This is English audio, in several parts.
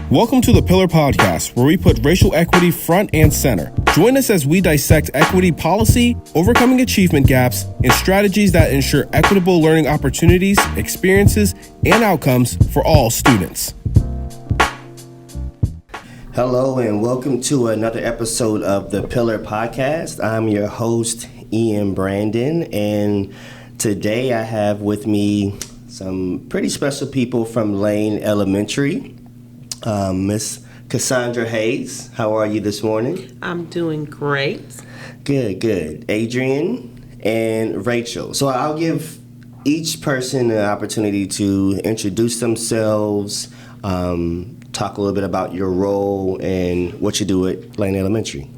Welcome to the Pillar Podcast, where we put racial equity front and center. Join us as we dissect equity policy, overcoming achievement gaps, and strategies that ensure equitable learning opportunities, experiences, and outcomes for all students. Hello, and welcome to another episode of the Pillar Podcast. I'm your host, Ian Brandon, and today I have with me some pretty special people from Lane Elementary. Miss Cassandra Hayes, how are you this morning? I'm doing great. Good. Adrian and Rachel. So I'll give each person an opportunity to introduce themselves, talk a little bit about your role and what you do at Lane Elementary.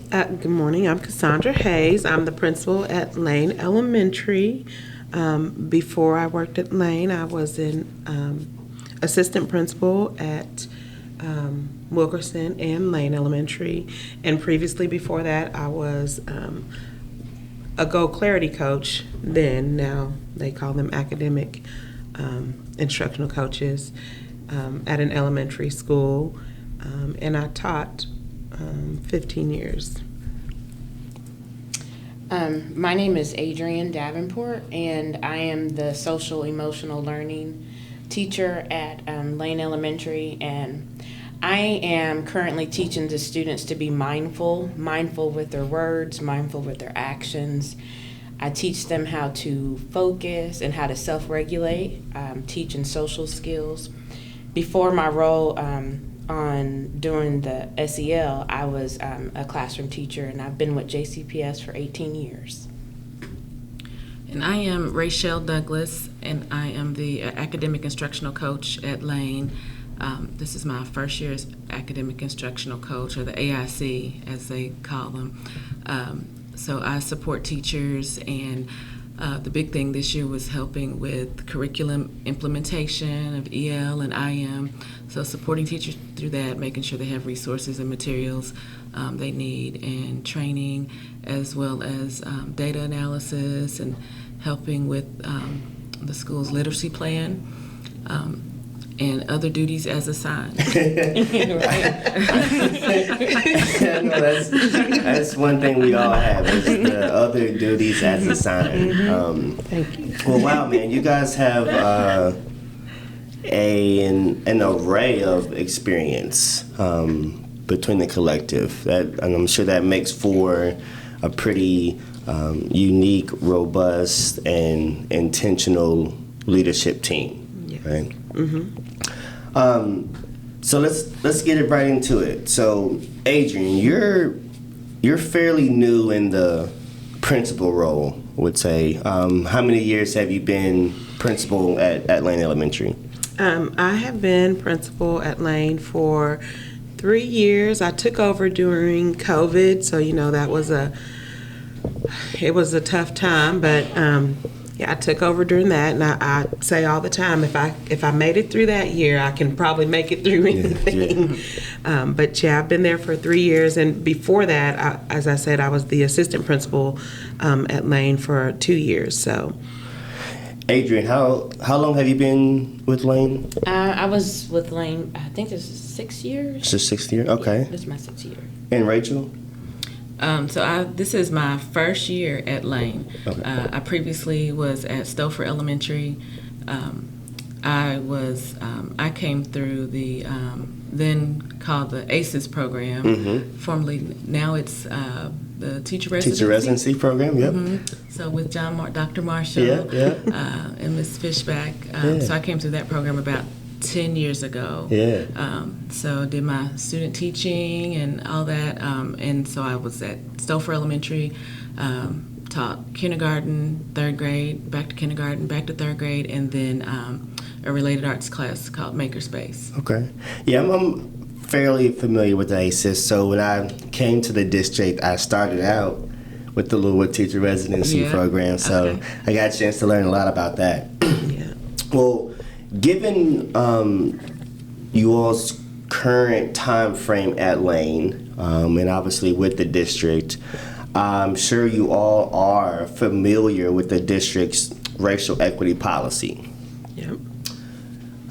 Good morning. I'm Cassandra Hayes. I'm the principal at Lane Elementary. Before I worked at Lane, I was an assistant principal at Wilkerson and Lane Elementary. And previously before that, I was a Go Clarity coach then. Now they call them academic instructional coaches at an elementary school. And I taught 15 years. My name is Adrian Davenport, and I am the social emotional learning teacher at Lane Elementary, and I am currently teaching the students to be mindful with their words, mindful with their actions. I teach them how to focus and how to self-regulate, teaching social skills. Before my role during the SEL, I was a classroom teacher, and I've been with JCPS for 18 years. And I am Rachel Douglas, and I am the academic instructional coach at Lane. This is my first year as academic instructional coach, or the AIC as they call them. So I support teachers, and the big thing this year was helping with curriculum implementation of EL and IM. So supporting teachers through that, making sure they have resources and materials they need, and training, as well as data analysis, and helping with the school's literacy plan, and other duties as assigned. That's one thing we all have, is the other duties as assigned. Thank you. Well, wow, man, you guys have an array of experience between the collective, and I'm sure that makes for a pretty unique, robust, and intentional leadership team. Yes. Right? Mm-hmm. So let's get it right into it. So, Adrian, you're fairly new in the principal role, I would say. How many years have you been principal at Lane Elementary? I have been principal at Lane for 3 years. I took over during COVID, so that was it was a tough time, but I took over during that, and I say all the time, if I made it through that year, I can probably make it through anything. But I've been there for 3 years, and before that, as I said, I was the assistant principal at Lane for 2 years. So, Adrian, how long have you been with Lane? I was with Lane, I think this is 6 years. It's your 6th year? Okay. Yeah, this is my 6th year. And Rachel? This is my first year at Lane. Okay. I previously was at Stouffer Elementary. I came through the then called the ACES program. Mm-hmm. Formerly, now it's the teacher residency. Teacher residency program, yep. Mm-hmm. So with Dr. Marshall and Ms. Fishback. So I came through that program about 10 years ago. Yeah. So did my student teaching and all that. And so I was at Stouffer Elementary, taught kindergarten, 3rd grade, back to kindergarten, back to 3rd grade, and then a related arts class called Makerspace. Okay. Yeah, I'm fairly familiar with the ACES. So when I came to the district, I started out with the Leawood Teacher Residency program. So I got a chance to learn a lot about that. yeah. Well, given you all's current time frame at Lane, and obviously with the district, I'm sure you all are familiar with the district's racial equity policy. Yep.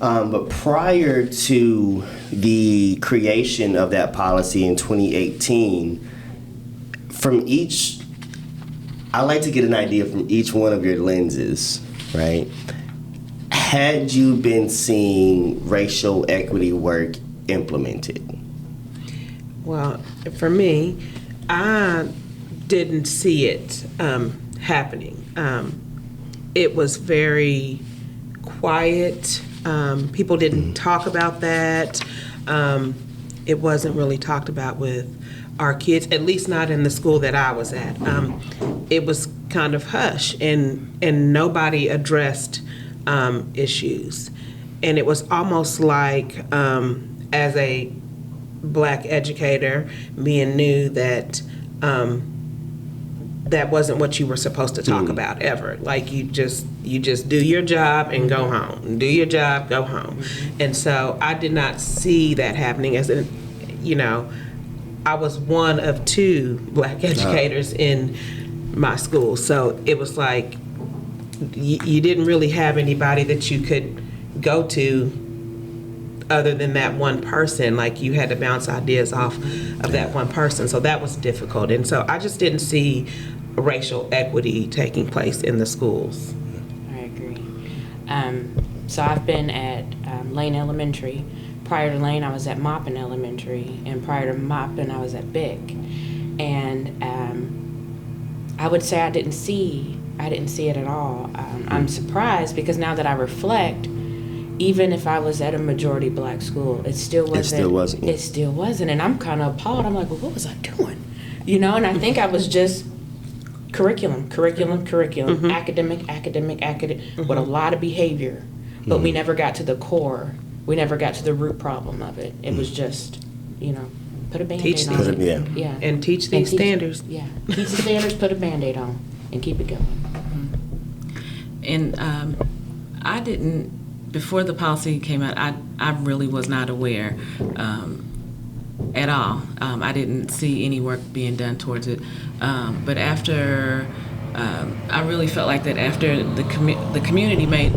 But prior to the creation of that policy in 2018, I like to get an idea from each one of your lenses, right? Had you been seeing racial equity work implemented? Well, for me, I didn't see it happening. It was very quiet. People didn't talk about that. It wasn't really talked about with our kids, at least not in the school that I was at. It was kind of hush, and nobody addressed issues. And it was almost like, as a Black educator, being new, that that wasn't what you were supposed to talk about ever. Like you just do your job and go home. Do your job, go home. And so I did not see that happening. I was one of 2 Black educators in my school, so it was like you didn't really have anybody that you could go to other than that one person. Like you had to bounce ideas off of that one person, so that was difficult. And so I just didn't see racial equity taking place in the schools. I agree. So I've been at Lane Elementary. Prior to Lane, I was at Maupin Elementary, and prior to Maupin, I was at Bick. And I would say I didn't see it at all. I'm surprised because now that I reflect, even if I was at a majority Black school, it still wasn't. It still wasn't, and I'm kind of appalled. I'm like, well, what was I doing? And I think I was just curriculum, academic, with a lot of behavior, but we never got to the core. We never got to the root problem of it. It was just, put a Band-Aid on it. Yeah. And teach these standards. Yeah. Teach the standards, put a Band-Aid on, and keep it going. And I didn't, before the policy came out, I really was not aware at all. I didn't see any work being done towards it. But after, I really felt like that after the community made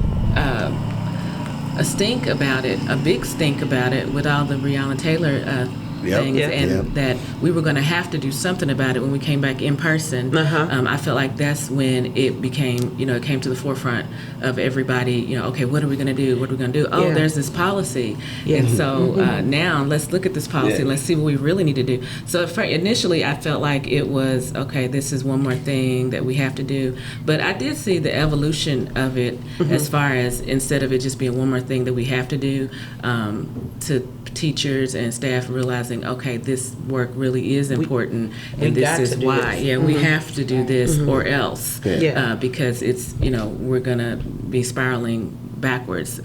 a stink about it, a big stink about it with all the Breonna Taylor things, and that we were going to have to do something about it when we came back in person. I felt like that's when it became, it came to the forefront of everybody, okay, what are we going to do? What are we going to do? Oh, there's this policy. And so now let's look at this policy and let's see what we really need to do. So initially I felt like it was, okay, this is one more thing that we have to do. But I did see the evolution of it as far as instead of it just being one more thing that we have to do, to teachers and staff realizing, okay, this work really is important, and this is why. We have to do this or else, because it's we're gonna be spiraling backwards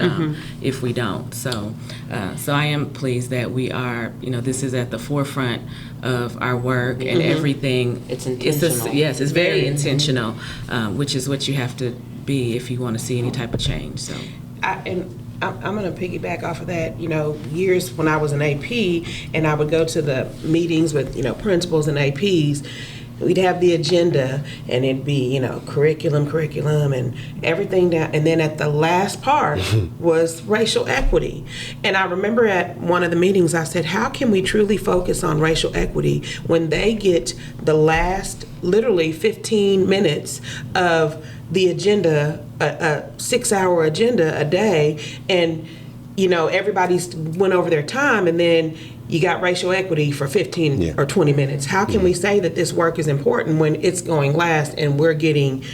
if we don't. So I am pleased that we are. This is at the forefront of our work and everything. It's intentional. It's very intentional, which is what you have to be if you want to see any type of change. So. I'm going to piggyback off of that. Years when I was an AP and I would go to the meetings with, principals and APs, we'd have the agenda and it'd be, curriculum and everything down. And then at the last part was racial equity. And I remember at one of the meetings I said, how can we truly focus on racial equity when they get the last literally 15 minutes of the agenda, a 6-hour agenda a day, and everybody's went over their time, and then you got racial equity for 15 or 20 minutes. How can we say that this work is important when it's going last and we're getting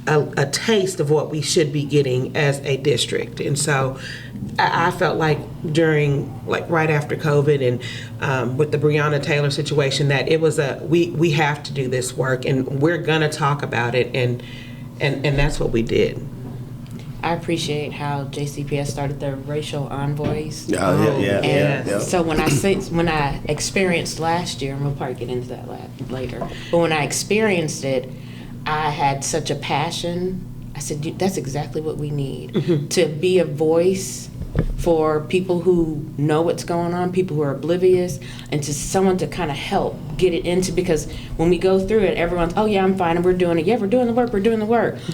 a taste of what we should be getting as a district? And so I felt like right after COVID and with the Breonna Taylor situation, that it was we have to do this work and we're gonna talk about it, and that's what we did. I appreciate how JCPS started the racial envoys. So when I experienced last year, and we'll probably get into that later, but when I experienced it, I had such a passion. I said, that's exactly what we need, to be a voice for people who know what's going on, people who are oblivious, and to someone to kind of help get it into, because when we go through it, everyone's, oh yeah, I'm fine, and we're doing it. Yeah, we're doing the work,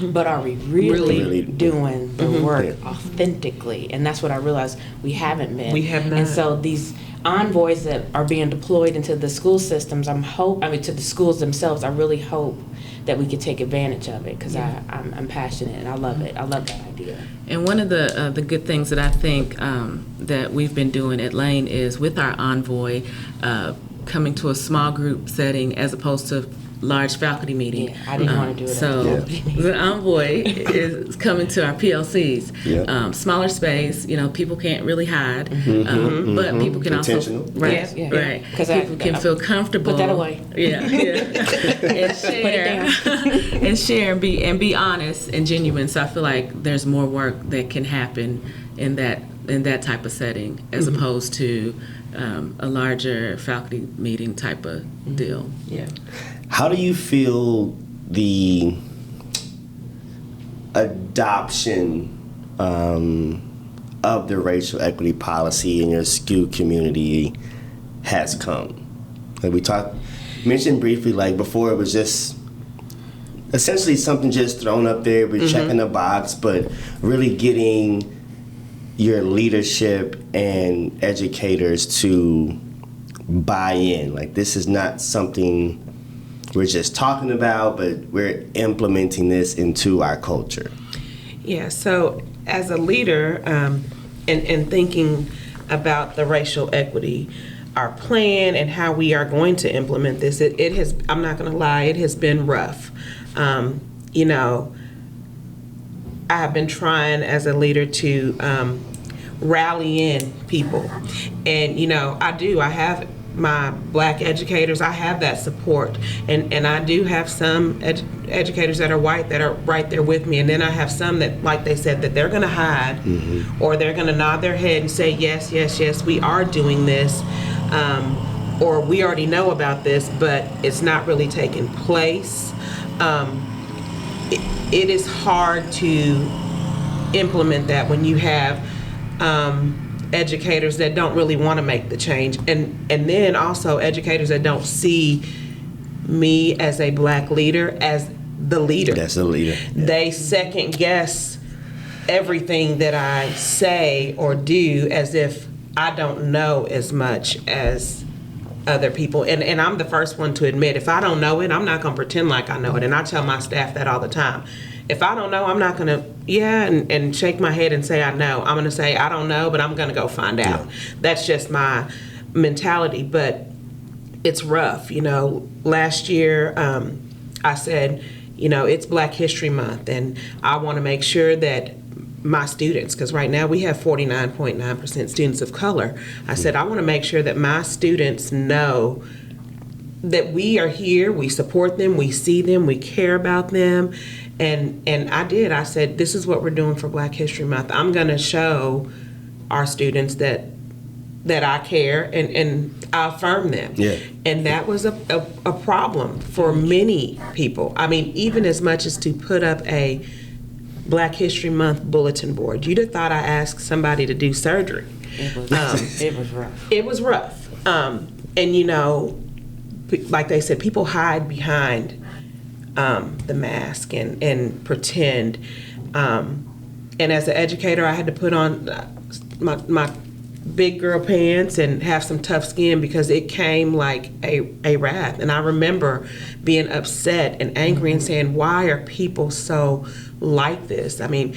But are we really doing the work authentically? And that's what I realized we haven't been. We have not. And so these envoys that are being deployed into the school systems, to the schools themselves, I really hope that we could take advantage of it, because I'm passionate and I love it. I love that idea. And one of the good things that I think that we've been doing at Lane is with our envoy, coming to a small group setting as opposed to large faculty meeting. Yeah, I didn't want to do it. So the envoy is coming to our PLCs. Smaller space, people can't really hide, but people can also right. Because people can feel comfortable. Put that away. And share, and be honest and genuine. So I feel like there's more work that can happen in that type of setting as opposed to a larger faculty meeting type of deal. Yeah. How do you feel the adoption of the racial equity policy in your school community has come? Like we mentioned briefly, like before it was just essentially something just thrown up there, we're checking the box, but really getting your leadership and educators to buy in. Like this is not something we're just talking about, but we're implementing this into our culture. Yeah, so as a leader, and thinking about the racial equity, our plan and how we are going to implement this, it has, I'm not gonna lie, it has been rough. I have been trying as a leader to rally in people. And, I have my Black educators, I have that support, and I do have some educators that are white that are right there with me, and then I have some that, like they said, that they're gonna hide, or they're gonna nod their head and say, yes, we are doing this, or we already know about this, but it's not really taking place. It is hard to implement that when you have educators that don't really want to make the change, and then also educators that don't see me as a Black leader as the leader. That's the leader. They second guess everything that I say or do as if I don't know as much as other people. And I'm the first one to admit, if I don't know it, I'm not going to pretend like I know it. And I tell my staff that all the time. If I don't know, I'm not going to, and shake my head and say I know. I'm going to say I don't know, but I'm going to go find out. That's just my mentality. But it's rough. Last year I said, it's Black History Month, and I want to make sure that my students, because right now we have 49.9% students of color. I said, I want to make sure that my students know that we are here, we support them, we see them, we care about them. And I did. I said, this is what we're doing for Black History Month. I'm going to show our students that I care, and I affirm them. Yeah. And that was a problem for many people. I mean, even as much as to put up a Black History Month bulletin board. You'd have thought I asked somebody to do surgery. It was rough. It was rough. And like they said, people hide behind the mask and pretend. And as an educator, I had to put on my big girl pants and have some tough skin, because it came like a wrath. And I remember being upset and angry and saying, why are people so like this? I mean,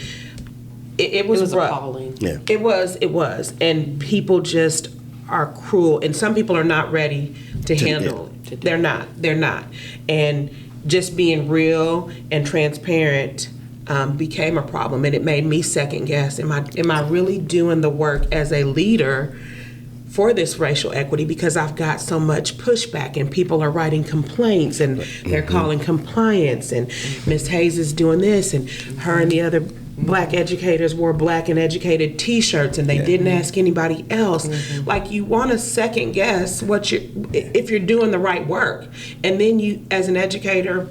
it was rough. Appalling. Yeah. It was. And people just are cruel. And some people are not ready to handle it. They're not. And just being real and transparent became a problem, and it made me second guess. Am I really doing the work as a leader for this racial equity? Because I've got so much pushback, and people are writing complaints, and they're calling compliance, and Ms. Hayes is doing this, and her and the other Black educators wore Black and Educated T-shirts, and they didn't ask anybody else. Like, you want to second guess if you're doing the right work, and then you, as an educator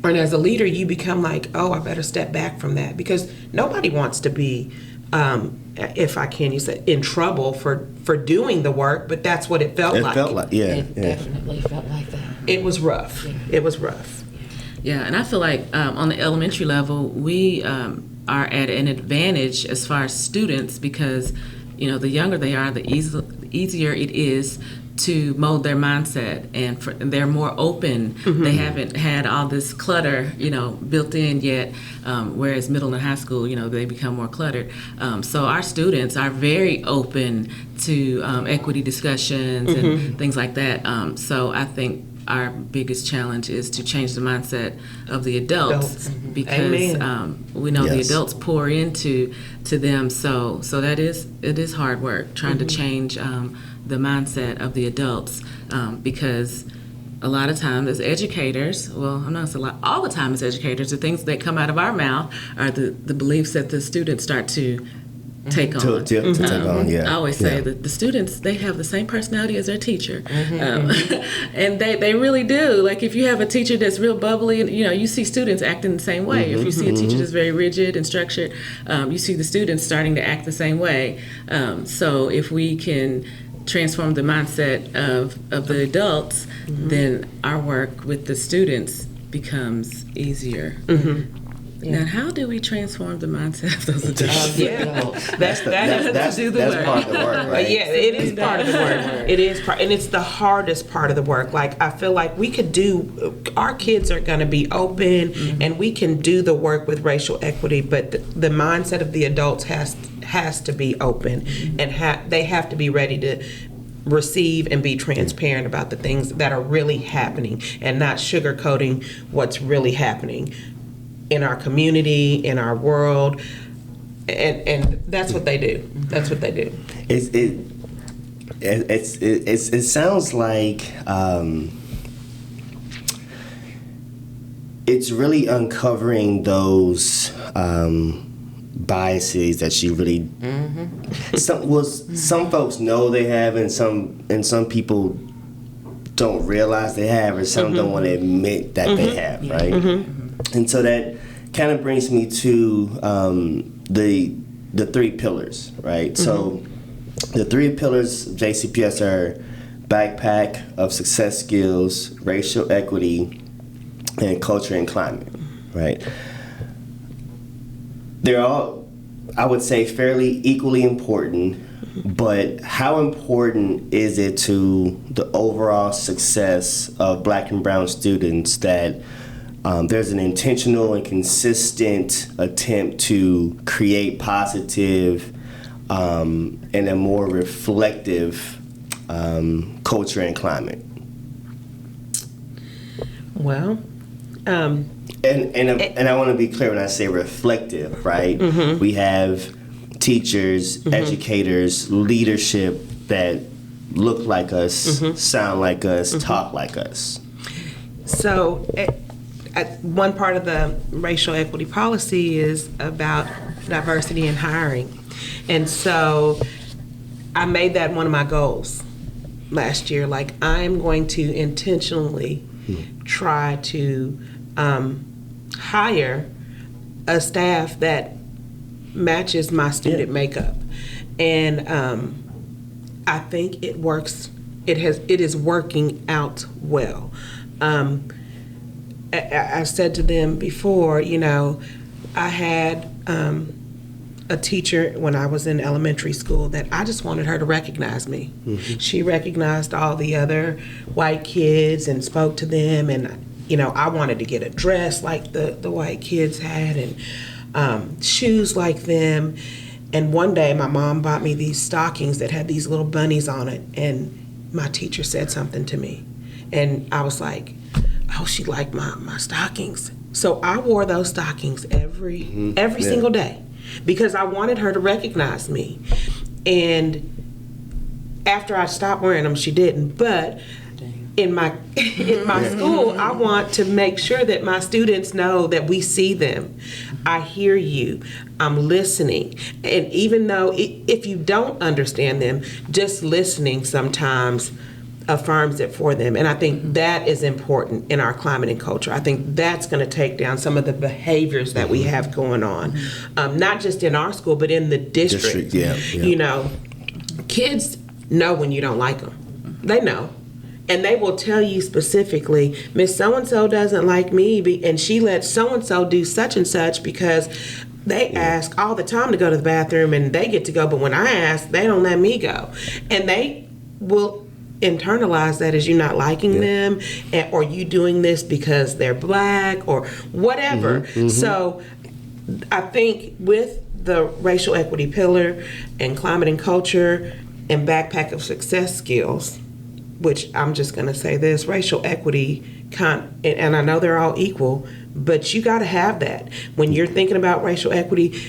or as a leader, you become like, oh, I better step back from that, because nobody wants to be if I can use it, in trouble for doing the work, but that's what it felt like. It felt like, yeah. It definitely felt like that. It was rough. It was rough. Yeah, and I feel like on the elementary level, we are at an advantage as far as students because, the younger they are, the easier it is to mold their mindset, and they're more open. They haven't had all this clutter, built in yet, whereas middle and high school, they become more cluttered. So our students are very open to equity discussions and things like that. So I think our biggest challenge is to change the mindset of the adults because we know the adults pour into them. So it is hard work trying to change the mindset of the adults because a lot of times as educators, well, I'm not saying all the time as educators, the things that come out of our mouth are the beliefs that the students start to take on. To take on, yeah. I always say that the students, they have the same personality as their teacher. And they really do. Like if you have a teacher that's real bubbly, you see students acting the same way. If you see a teacher that's very rigid and structured, you see the students starting to act the same way. So if we can transform the mindset of the adults, then our work with the students becomes easier. Now, how do we transform the mindset of those adults? That's part of the work, right? Yeah, it is part of the work. It is part, and it's the hardest part of the work. Like I feel like we could our kids are going to be open, and we can do the work with racial equity, but the mindset of the adults has to be open, and they have to be ready to receive and be transparent about the things that are really happening, and not sugarcoating what's really happening in our community, in our world, and that's what they do. That's what they do. It sounds like it's really uncovering those biases that you really. Some folks know they have, and some people don't realize they have, or some don't want to admit that they have, right? And so that kind of brings me to the 3 pillars, right? So the 3 pillars of JCPS are backpack of success skills, racial equity, and culture and climate, right? They're all, I would say, fairly equally important, but how important is it to the overall success of Black and brown students that there's an intentional and consistent attempt to create positive and a more reflective culture and climate? Well, and I want to be clear when I say reflective, right? We have teachers, educators, leadership that look like us, sound like us, talk like us. So one part of the racial equity policy is about diversity in hiring. And so I made that one of my goals last year. Like, I'm going to intentionally try to hire a staff that matches my student makeup. And I think it works. It is working out well. I said to them before, I had a teacher when I was in elementary school that I just wanted her to recognize me. She recognized all the other white kids and spoke to them, and I wanted to get a dress like the white kids had, and shoes like them. And one day my mom bought me these stockings that had these little bunnies on it, and my teacher said something to me, and I was like, oh, she liked my stockings. So I wore those stockings every single day because I wanted her to recognize me. And after I stopped wearing them, she didn't. But in my school, I want to make sure that my students know that we see them. I hear you. I'm listening. And even though if you don't understand them, just listening sometimes affirms it for them. And I think that is important in our climate and culture. I think that's going to take down some of the behaviors that we have going on, not just in our school, but in the district. You know, kids know when you don't like them. They know. And they will tell you specifically, Miss So-and-so doesn't like me, and she lets so-and-so do such and such because they ask all the time to go to the bathroom and they get to go, but when I ask, they don't let me go. And they will internalize that as you not liking them, or you doing this because they're black or whatever. So I think with the racial equity pillar and climate and culture and backpack of success skills, which I'm just going to say this, racial equity, and I know they're all equal, but you got to have that. When you're thinking about racial equity,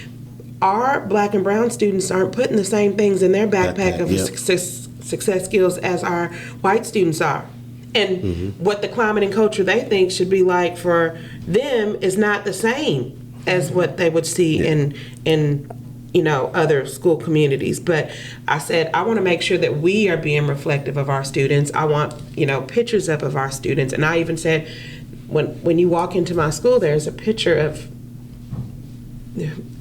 our black and brown students aren't putting the same things in their backpack of success skills as our white students are. And what the climate and culture they think should be like for them is not the same as what they would see in you know, other school communities. But I said, I want to make sure that we are being reflective of our students. I want, you know, pictures up of our students. And I even said, when you walk into my school, there's a picture of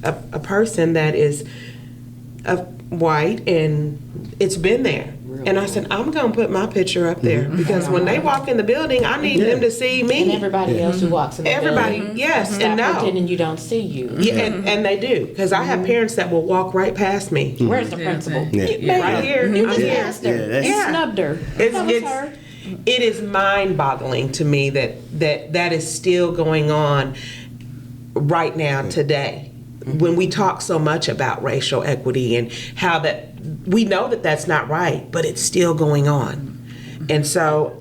a person that is white, and it's been there. And I said, I'm going to put my picture up there because when they walk in the building, I need them to see me. And everybody else who walks in the building. Yes, Stop and no. pretending you don't see you. Yeah, and they do, because I have parents that will walk right past me. Where's the principal? Right here. You I'm just here. asked her. You snubbed her. That was her. It is mind-boggling to me that is still going on right now today. When we talk so much about racial equity and how that we know that that's not right, but it's still going on. And so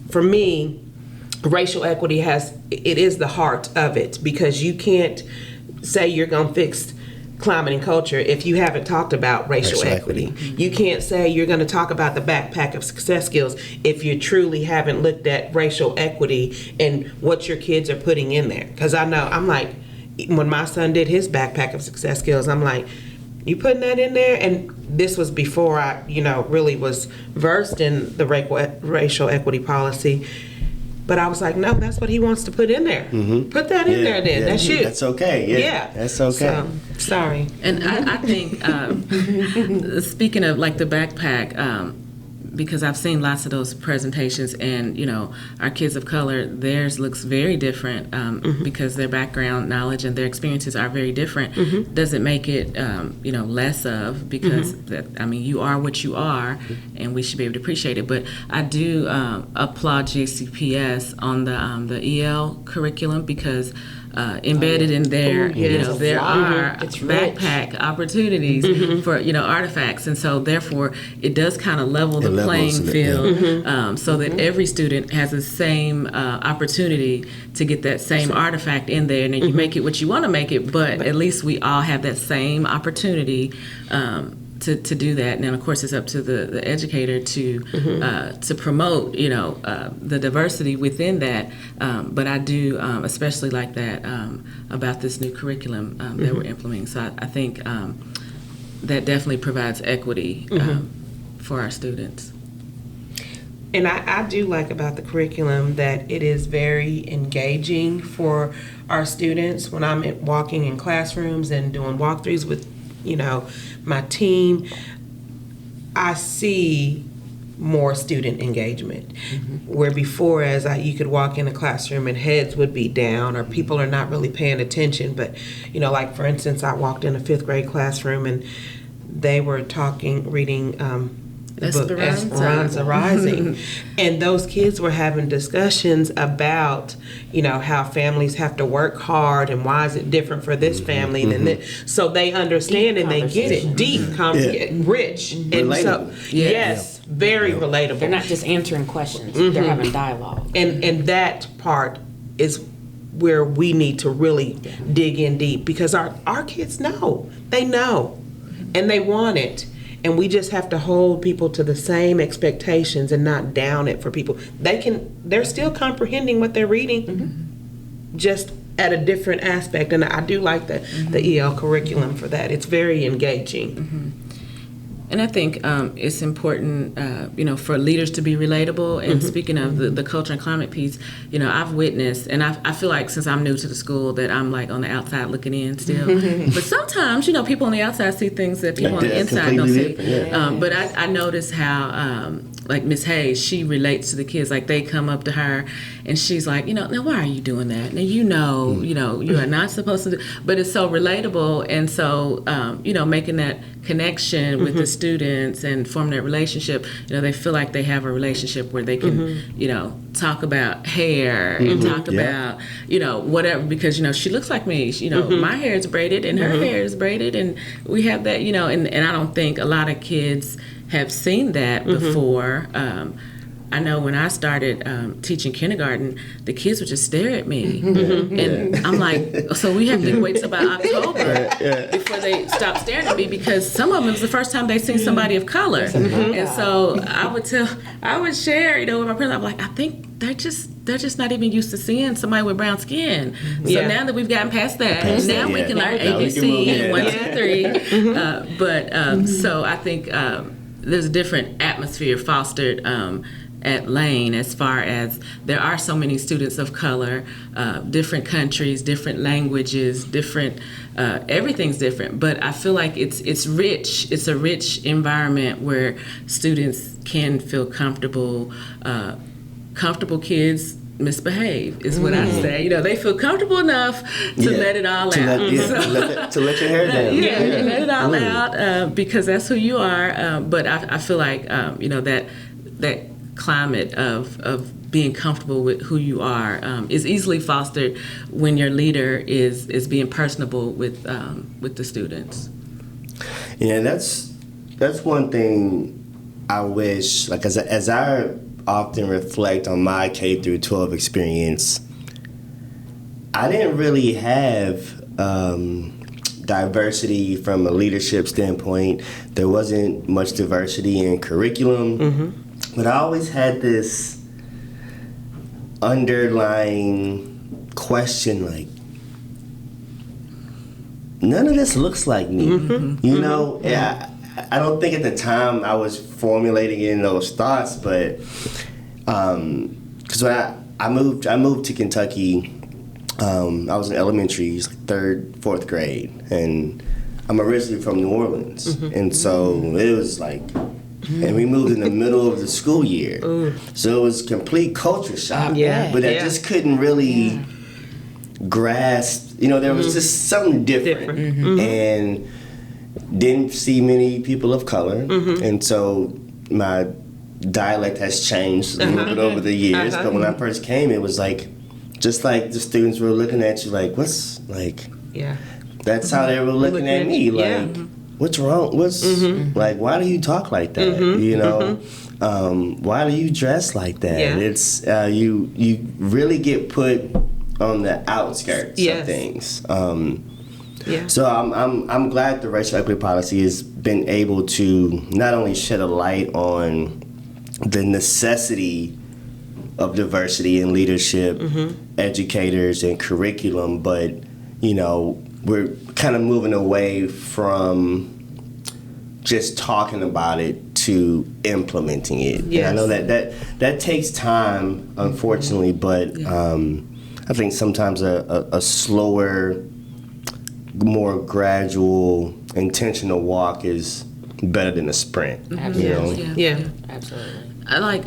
for me, racial equity it is the heart of it, because you can't say you're going to fix climate and culture if you haven't talked about racial equity. You can't say you're going to talk about the backpack of success skills if you truly haven't looked at racial equity and what your kids are putting in there. Because I know, I'm like, when my son did his backpack of success skills, I'm like, you putting that in there? And this was before I, you know, really was versed in the racial equity policy. But I was like, no, that's what he wants to put in there. Put that in there then. That's you. That's okay. Yeah. That's okay. So, sorry. And I think, speaking of like the backpack, because I've seen lots of those presentations, and you know, our kids of color, theirs looks very different because their background knowledge and their experiences are very different. Doesn't make it you know, less of, because you are what you are, and we should be able to appreciate it. But I do applaud JCPS on the EL curriculum, because embedded in there, you know, there are backpack opportunities for, you know, artifacts, and so therefore it does kind of level the playing field, so that every student has the same opportunity to get that same artifact in there, and then you make it what you want to make it, but at least we all have that same opportunity to do that. And then of course it's up to the educator to promote, you know, the diversity within that. But I do especially like that about this new curriculum that we're implementing. So I think that definitely provides equity for our students. And I do like about the curriculum that it is very engaging for our students. When I'm walking in classrooms and doing walkthroughs with, you know, my team, I see more student engagement. Where before, you could walk in a classroom and heads would be down, or people are not really paying attention. But, you know, like for instance, I walked in a 5th grade classroom and they were reading the book Esperanza Rising. And those kids were having discussions about, you know, how families have to work hard and why is it different for this family than this. So they understand and they get it. Deep, rich. And so, yes, very relatable. They're not just answering questions. They're having dialogue. And that part is where we need to really dig in deep, because our kids know. They know. And they want it. And we just have to hold people to the same expectations and not down it for people. They're still comprehending what they're reading, just at a different aspect. And I do like the EL curriculum for that. It's very engaging. And I think it's important, for leaders to be relatable. And speaking of the culture and climate piece, I've witnessed, and I feel like since I'm new to the school that I'm like on the outside looking in still. But sometimes, people on the outside see things that people on the inside don't see. But I notice how, like Miss Hayes, she relates to the kids. Like they come up to her and she's like, now why are you doing that? Now you are not supposed to do. But it's so relatable, and so making that connection with the students and forming that relationship. They feel like they have a relationship where they can talk about hair and talk about whatever, because she looks like me. My hair is braided and her hair is braided, and we have that. And I don't think a lot of kids have seen that before. I know when I started teaching kindergarten, the kids would just stare at me. And I'm like, so we have to wait till about October before they stop staring at me, because some of them, it's the first time they've seen somebody of color. And so I would share, with my parents, I'm like, I think they're just not even used to seeing somebody with brown skin. So now that we've gotten past that, now we can learn ABC, 1, 2, 3. So I think there's a different atmosphere fostered at Lane, as far as there are so many students of color, different countries, different languages, different everything's different. But I feel like it's rich. It's a rich environment where students can feel comfortable. Comfortable kids misbehave is what I say. They feel comfortable enough to let it all out. To let your hair down. Let it all out, because that's who you are. But I feel like that climate of being comfortable with who you are is easily fostered when your leader is being personable with the students. Yeah, that's one thing I wish, like as I often reflect on my K through 12 experience, I didn't really have diversity from a leadership standpoint. There wasn't much diversity in curriculum. But I always had this underlying question, like, none of this looks like me. I don't think at the time I was formulating in those thoughts, but because when I moved to Kentucky, I was in elementary, third, fourth grade, and I'm originally from New Orleans, and so it was like. And we moved in the middle of the school year. So it was complete culture shock. But I just couldn't really grasp, there was just something different. And didn't see many people of color. And so my dialect has changed a little bit over the years. But when I first came, it was like, just like the students were looking at you like, what's like, that's how they were looking at me. Like, what's wrong? What's like? Why do you talk like that? Why do you dress like that? It's you really get put on the outskirts of things. So I'm glad the racial equity policy has been able to not only shed a light on the necessity of diversity in leadership, educators, and curriculum, but we're kind of moving away from just talking about it to implementing it. I know that takes time, unfortunately, but I think sometimes a slower, more gradual, intentional walk is better than a sprint. Absolutely. Absolutely. I like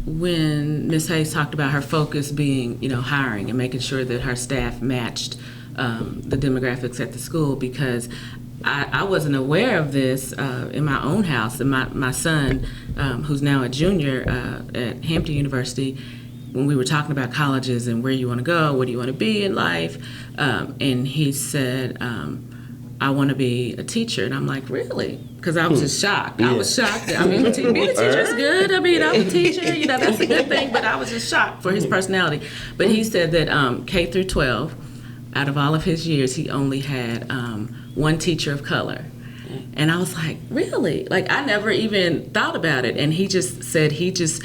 when Ms. Hayes talked about her focus being, hiring and making sure that her staff matched the demographics at the school, because I wasn't aware of this in my own house. And my son, who's now a junior at Hampton University, when we were talking about colleges and where you want to go, what do you want to be in life, and he said, I want to be a teacher. And I'm like, really? Because I was just shocked. I was shocked. I mean, being a teacher is good. I mean, I'm a teacher. That's a good thing. But I was just shocked for his personality. But he said that K through 12, out of all of his years, he only had one teacher of color. And I was like, really? Like, I never even thought about it. And he just said he just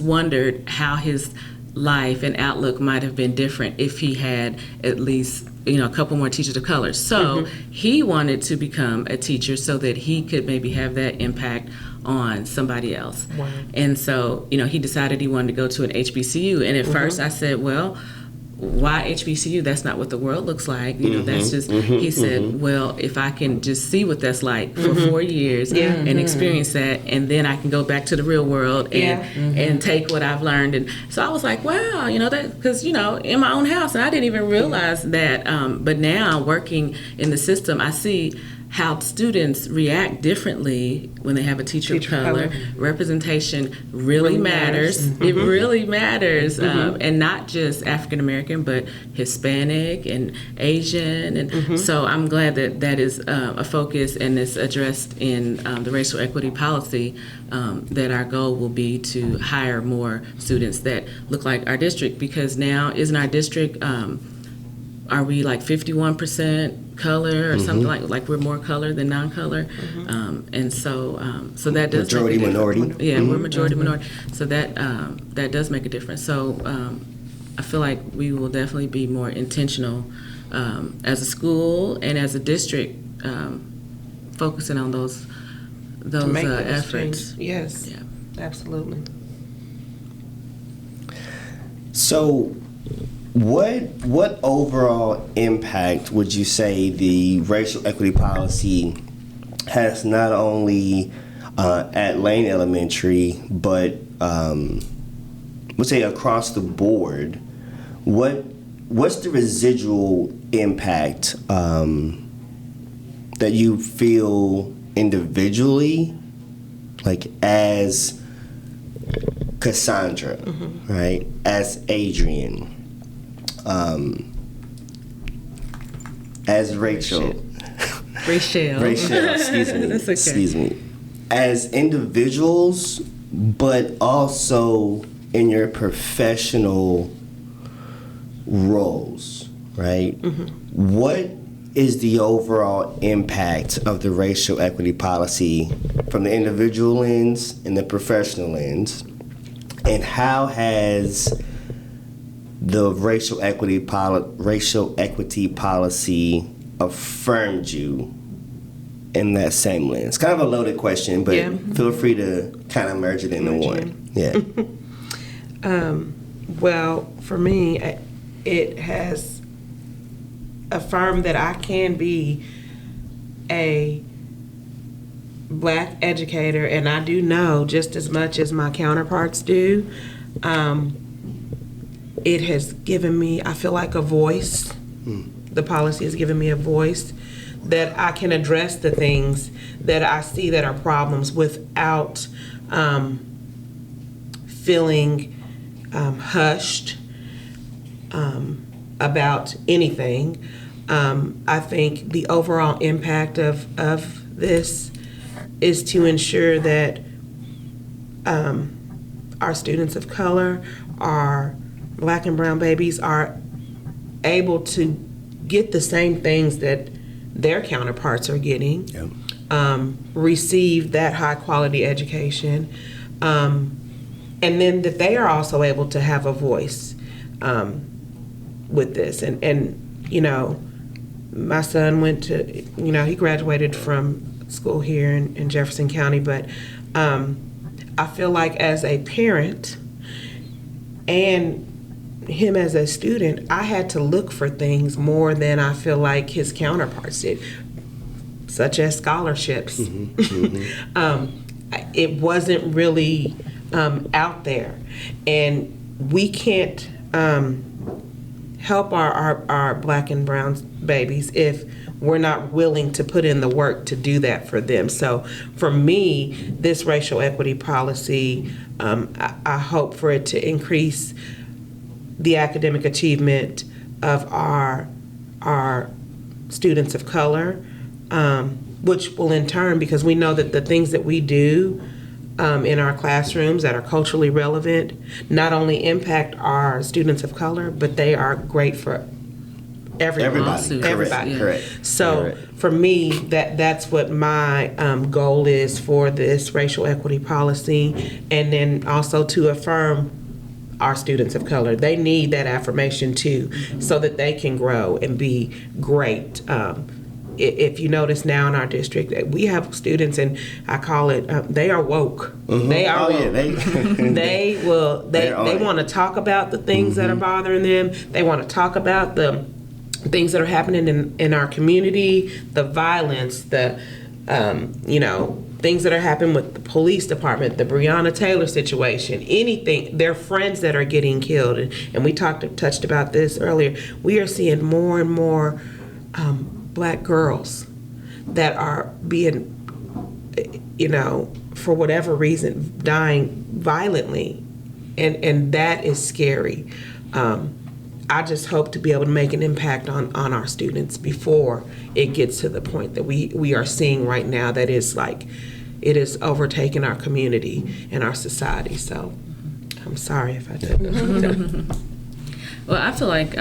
wondered how his life and outlook might have been different if he had at least a couple more teachers of color. So he wanted to become a teacher so that he could maybe have that impact on somebody else. Wow. And so, he decided he wanted to go to an HBCU. And at first I said, well, why HBCU? That's not what the world looks like. That's just, he said, well, if I can just see what that's like for 4 years and experience that, and then I can go back to the real world and take what I've learned. And so I was like, wow, that, because, in my own house, and I didn't even realize that. But now working in the system, I see how students react differently when they have a teacher of color. Representation really matters. It really matters. And not just African American, but Hispanic and Asian. And so I'm glad that that is a focus and is addressed in the racial equity policy, that our goal will be to hire more students that look like our district, because now isn't our district, are we like 51% color or something like we're more color than non-color, and so that does majority make a minority. Yeah, we're majority minority, so that that does make a difference. So I feel like we will definitely be more intentional as a school and as a district, focusing on those efforts. Changes. Yes, Yeah. absolutely. So, what overall impact would you say the racial equity policy has, not only at Lane Elementary, but let's say across the board? What's the residual impact that you feel individually, like as Cassandra, right, as Adrian, as Rachel, Rachel, excuse me, That's okay. excuse me, as individuals, but also in your professional roles, right? What is the overall impact of the racial equity policy from the individual lens and the professional lens, and how has the racial equity policy affirmed you in that same lens? Kind of a loaded question, but feel free to kind of merge it into one. Yeah. Well, for me, it has affirmed that I can be a Black educator, and I do know just as much as my counterparts do. It has given me, I feel like, a voice. The policy has given me a voice that I can address the things that I see that are problems without feeling hushed about anything. I think the overall impact of this is to ensure that our students of color, our Black and brown babies, are able to get the same things that their counterparts are getting, receive that high quality education, and then that they are also able to have a voice with this. And my son went to, he graduated from school here in Jefferson County, but I feel like as a parent and him as a student, I had to look for things more than I feel like his counterparts did, such as scholarships. It wasn't really out there, and we can't help our Black and brown babies if we're not willing to put in the work to do that for them. So for me, this racial equity policy, I hope for it to increase the academic achievement of our students of color, which will in turn, because we know that the things that we do in our classrooms that are culturally relevant not only impact our students of color, but they are great for everybody. Correct. So for me, that's what my goal is for this racial equity policy, and then also to affirm our students of color. They need that affirmation too, so that they can grow and be great. If you notice now in our district, we have students, and I call it, they are woke. They are woke. They want to talk about the things that are bothering them. They want to talk about the things that are happening in our community, the violence, the things that are happening with the police department, the Breonna Taylor situation, anything, their friends that are getting killed. And we touched about this earlier. We are seeing more and more black girls that are being, for whatever reason, dying violently. And that is scary. I just hope to be able to make an impact on our students before it gets to the point that we are seeing right now, that is like, it is overtaking our community and our society. So I'm sorry if I took it. Well, I feel like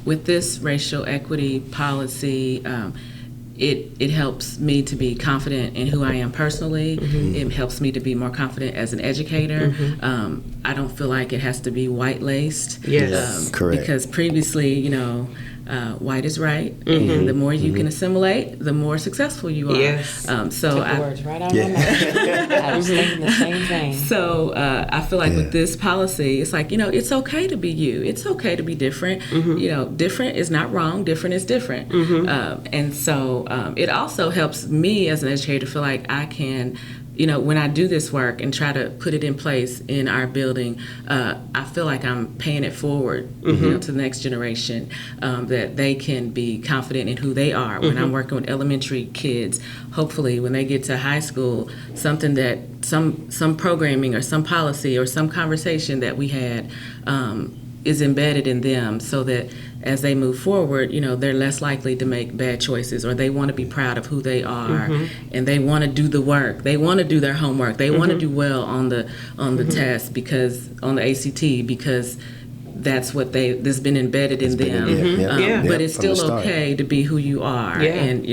with this racial equity policy, it helps me to be confident in who I am personally. It helps me to be more confident as an educator. I don't feel like it has to be white-laced. Yes. Correct. Because previously, white is right, and the more you can assimilate, the more successful you are. Yes. So Took the words right out of my mouth. I was thinking the same thing. So I feel like with this policy, it's like, it's okay to be you. It's okay to be different. Different is not wrong. Different is different. And so it also helps me as an educator feel like I can, when I do this work and try to put it in place in our building, I feel like I'm paying it forward, to the next generation, that they can be confident in who they are. When I'm working with elementary kids, hopefully when they get to high school, something that some programming or some policy or some conversation that we had is embedded in them, so that as they move forward, they're less likely to make bad choices, or they want to be proud of who they are, and they want to do the work. They want to do their homework. They want to do well on the test, because on the ACT, because that's what that's been embedded in them. But it's still okay to be who you are. And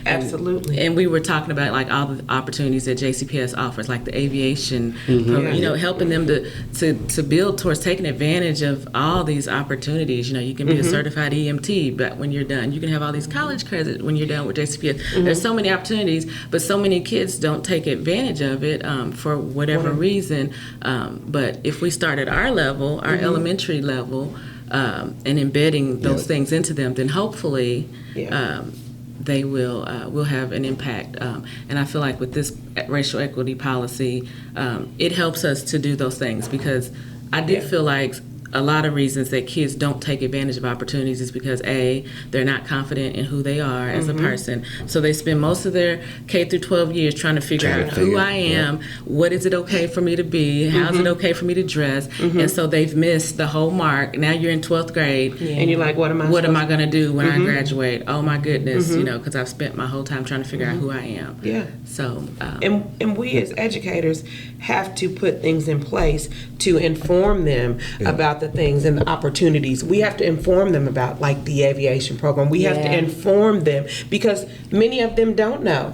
Absolutely. And we were talking about like all the opportunities that JCPS offers, like the aviation program, helping them to build towards taking advantage of all these opportunities. You can be a certified EMT, but when you're done, you can have all these college credits when you're done with JCPS. There's so many opportunities, but so many kids don't take advantage of it for whatever reason. But if we start at our level, our elementary level, and embedding those things into them, then hopefully they will have an impact. And I feel like with this racial equity policy, it helps us to do those things, because I do feel like a lot of reasons that kids don't take advantage of opportunities is because A, they're not confident in who they are as a person. So they spend most of their K through 12 years trying to figure out who I am, what is it okay for me to be, how is it okay for me to dress, and so they've missed the whole mark. Now you're in 12th grade, and you're like, what am I going to do when I graduate? Oh my goodness, because I've spent my whole time trying to figure out who I am. So and we as educators have to put things in place to inform them about the things and the opportunities. We have to inform them about, like, the aviation program. We have to inform them, because many of them don't know,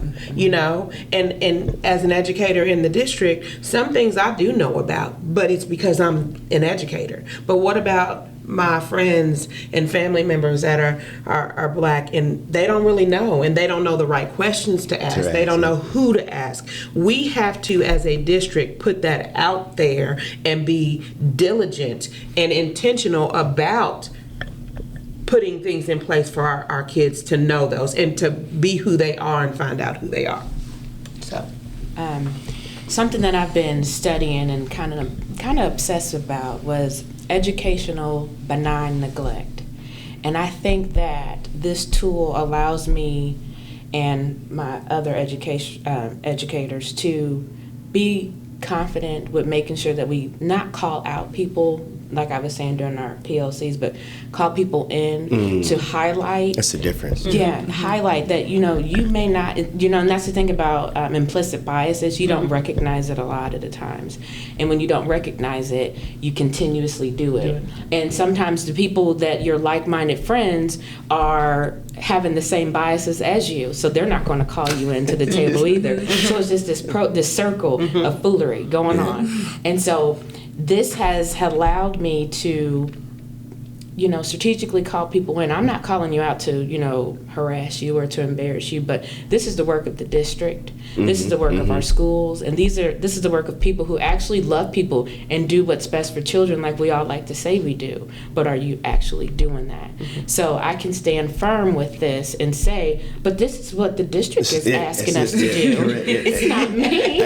and as an educator in the district, some things I do know about, but it's because I'm an educator. But what about my friends and family members that are black, and they don't really know, and they don't know the right questions to ask. They don't know who to ask. We have to, as a district, put that out there and be diligent and intentional about putting things in place for our kids to know those and to be who they are and find out who they are. So something that I've been studying and kind of obsessed about was educational benign neglect. And I think that this tool allows me and my other educators to be confident with making sure that we not call out people like I was saying during our PLCs, but call people in to highlight. That's the difference. Yeah, highlight that, you may not, and that's the thing about implicit bias is you don't recognize it a lot of the times. And when you don't recognize it, you continuously do it. And sometimes the people that your like-minded friends are having the same biases as you, so they're not going to call you into the table either. So it's just this circle of foolery going on. And so this has allowed me to, strategically call people in. I'm not calling you out to, harass you or to embarrass you, but this is the work of the district. This is the work of our schools, and this is the work of people who actually love people and do what's best for children, like we all like to say we do. But are you actually doing that? So I can stand firm with this and say, but this is what the district is asking us to do. It's not me.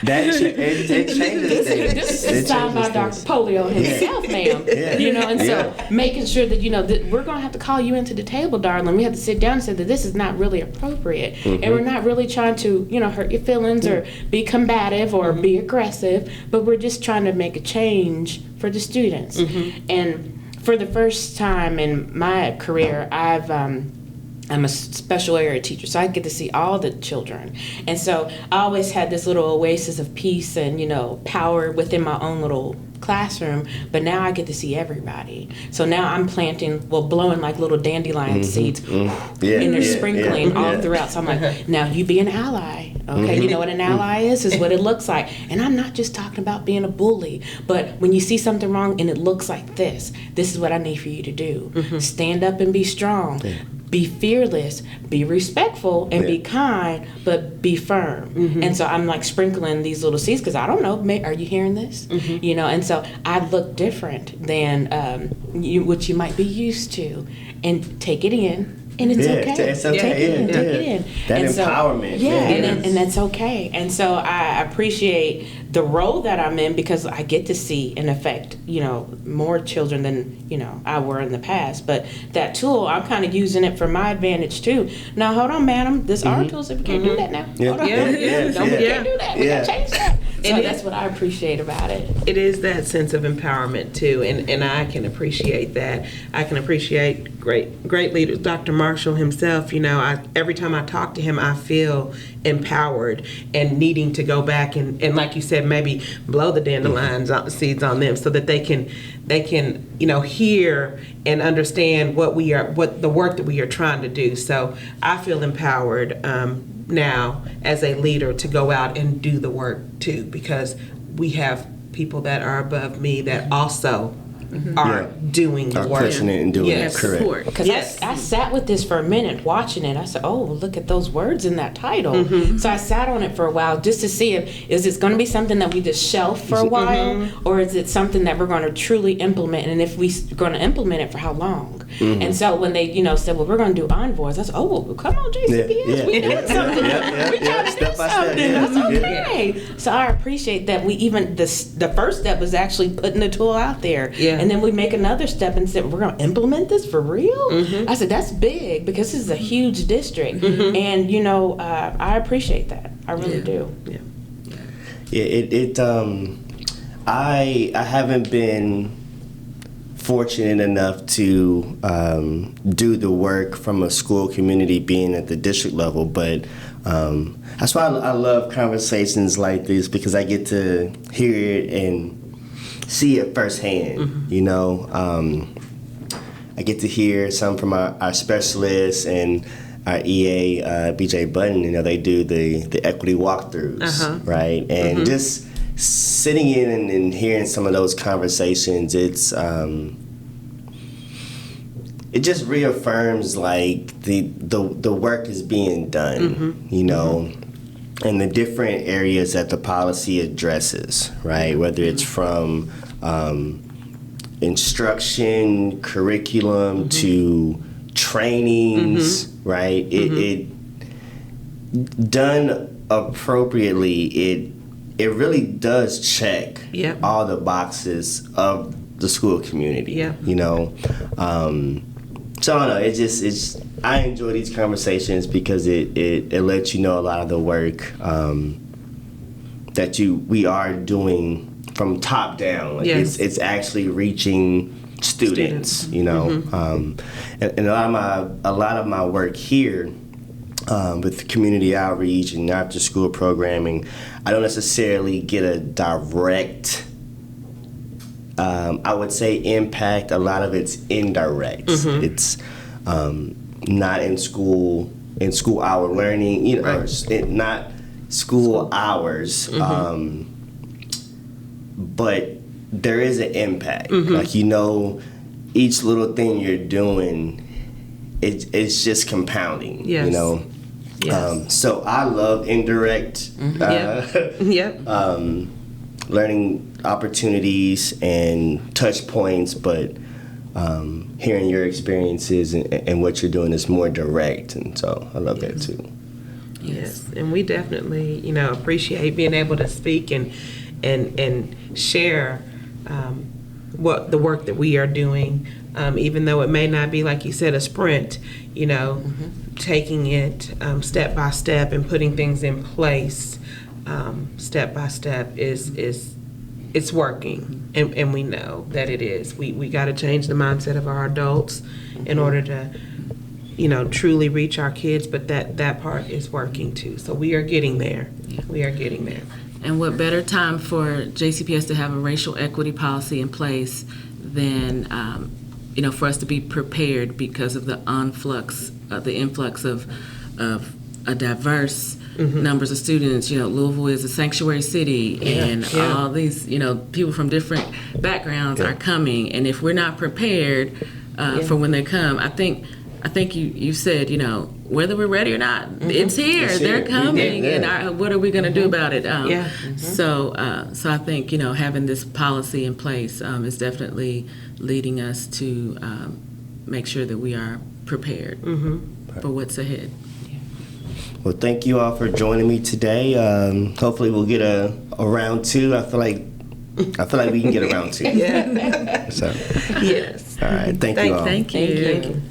It changes things. This is signed by Dr. Polio himself, ma'am. And so making sure that, that we're going to have to call you into the table, darling. We have to sit down and say that this is not really appropriate. And we're not really trying to, hurt your feelings or be combative or be aggressive, but we're just trying to make a change for the students. And for the first time in my career, I'm a special area teacher, so I get to see all the children. And so I always had this little oasis of peace and, power within my own little classroom, but now I get to see everybody. So now I'm blowing like little dandelion seeds, and they're sprinkling all throughout. So I'm like, now you be an ally. Okay, you know what an ally is what it looks like. And I'm not just talking about being a bully, but when you see something wrong and it looks like this is what I need for you to do. Stand up and be strong. Be fearless, be respectful, and be kind, but be firm. And so I'm like sprinkling these little seeds because I don't know, are you hearing this? And so I look different than what you might be used to, and take it in. And it's okay. It's okay. Take it in. That and empowerment. So, and that's okay. And so I appreciate the role that I'm in because I get to see and affect, more children than, I were in the past. But that tool, I'm kind of using it for my advantage too. Now, hold on, madam. This our tool, so we can't do that now. Hold on. We can't do that. We got to change that. So that's what I appreciate about it. It is that sense of empowerment too, and I can appreciate that. I can appreciate great leaders. Dr. Marshall himself, every time I talk to him, I feel empowered and needing to go back and like you said, maybe blow the dandelions seeds on them so that they can hear and understand what the work that we are trying to do. So I feel empowered now as a leader to go out and do the work too, because we have people that are above me that also are doing the work. Pushing it and doing it, correct. Because I sat with this for a minute watching it. I said, oh, look at those words in that title. So I sat on it for a while just to see is this going to be something that we just shelf for a while, or is it something that we're going to truly implement? And if we're going to implement it, for how long? And so when they, said, well, we're going to do envoys, I said, oh, well, come on, JCPS, we did something. We got to do something. That's okay. So I appreciate that we even, the first step was actually putting the tool out there. And then we make another step and said, we're going to implement this for real? I said, that's big because this is a huge district. And, I appreciate that. I really do. I haven't been fortunate enough to do the work from a school community being at the district level, but that's why I love conversations like this, because I get to hear it and see it firsthand. I get to hear some from our specialists and our EA, BJ Button. They do the equity walkthroughs, right? And just sitting in and hearing some of those conversations, it's it just reaffirms like the work is being done, and the different areas that the policy addresses, right? Whether it's from instruction, curriculum to trainings, right? It done appropriately, it really does check all the boxes of the school community. So I don't know. I enjoy these conversations because it lets you know a lot of the work that we are doing from top down. Like Yes. it's actually reaching students. You know, and a lot of my work here. With community outreach and after school programming, I don't necessarily get a direct, I would say, impact. A lot of it's indirect. It's not in school hour learning, you know, or not school hours, but there is an impact. Like, you know, each little thing you're doing, it's just compounding. Yes. You know. Yes. So I love indirect Yep. learning opportunities and touch points, but hearing your experiences and what you're doing is more direct, and so I love that too. Yes, and we definitely, you know, appreciate being able to speak and share what the work that we are doing, even though it may not be, like you said, a sprint. You know, taking it step by step and putting things in place step by step it's working, and we know that it is. We got to change the mindset of our adults in order to, you know, truly reach our kids, but that part is working too. So we are getting there. We are getting there. And what better time for JCPS to have a racial equity policy in place than, you know, for us to be prepared because of the influx of a diverse numbers of students. You know, Louisville is a sanctuary city, and all these, you know, people from different backgrounds are coming. And if we're not prepared for when they come, I think you said, you know, whether we're ready or not, it's here. It's They're here. coming, and what are we going to do about it? So So I think, you know, having this policy in place is definitely leading us to make sure that we are prepared for what's ahead. Well, thank you all for joining me today. Hopefully, we'll get a round two. I feel like we can get a round two. Yeah. So, Yes. all right. Thank you all. Thank you. Thank you.